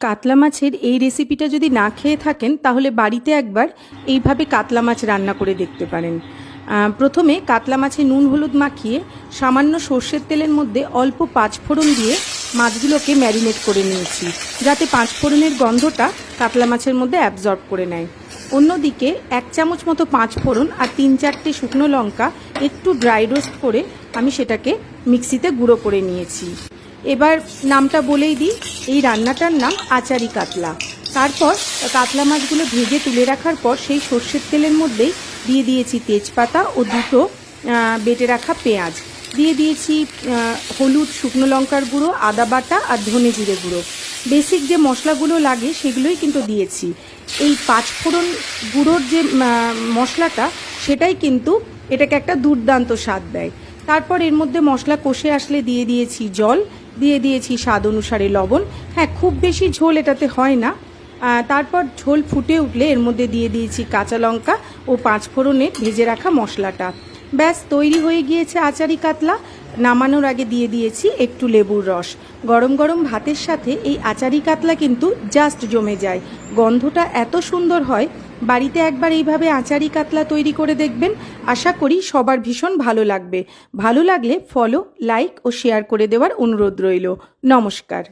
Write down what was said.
কাতলা মাছের এই রেসিপিটা যদি না খেয়ে থাকেন তাহলে বাড়িতে একবার এইভাবে কাতলা মাছ রান্না করে দেখতে পারেন। প্রথমে কাতলা মাছে নুন হলুদ মাখিয়ে সামান্য সর্ষের তেলের মধ্যে অল্প পাঁচফোড়ন দিয়ে মাছগুলোকে ম্যারিনেট করে নিয়েছি, যাতে পাঁচফোড়নের গন্ধটা কাতলা মাছের মধ্যে অ্যাবজর্ব করে নেয়। অন্যদিকে 1 চামচ মতো পাঁচফোড়ন আর 3-4টে শুকনো লঙ্কা একটু ড্রাই রোস্ট করে আমি সেটাকে মিক্সিতে গুঁড়ো করে নিয়েছি। এবার নামটা বলেই দিই, এই রান্নাটার নাম আচারি কাতলা। তারপর কাতলা মাছগুলো ভেজে তুলে রাখার পর সেই সর্ষের তেলের মধ্যেই দিয়ে দিয়েছি তেজপাতা ও দুটো বেটে রাখা পেঁয়াজ, দিয়ে দিয়েছি হলুদ, শুকনো লঙ্কার গুঁড়ো, আদা বাটা আর ধনে জিরে গুঁড়ো। বেসিক যে মশলাগুলো লাগে সেগুলোই কিন্তু দিয়েছি। এই পাঁচফোড়ন গুঁড়োর যে মশলাটা সেটাই কিন্তু এটাকে একটা দুর্দান্ত স্বাদ দেয়। তারপর এর মধ্যে মশলা কষে আসলে দিয়ে দিয়েছি জল, দিয়ে দিয়েছি স্বাদ অনুসারে লবণ। হ্যাঁ, খুব বেশি ঝোল এটাতে হয় না। তারপর ঝোল ফুটে উঠলে এর মধ্যে দিয়ে দিয়েছি কাঁচা লঙ্কা ও পাঁচফোড়নের ভেজে রাখা মশলাটা। ব্যাস তৈরি হয়ে গিয়েছে আচারি কাতলা। নামানোর আগে দিয়ে দিয়েছি একটু লেবুর রস। গরম গরম ভাতের সাথে এই আচারি কাতলা কিন্তু জাস্ট জমে যায়। গন্ধটা এত সুন্দর হয়। বাড়িতে একবার এইভাবে আচারি কাতলা তৈরি করে দেখবেন, আশা করি সবার ভীষণ ভালো লাগবে। ভালো লাগলে ফলো, লাইক ও শেয়ার করে দেওয়ার অনুরোধ রইল। নমস্কার।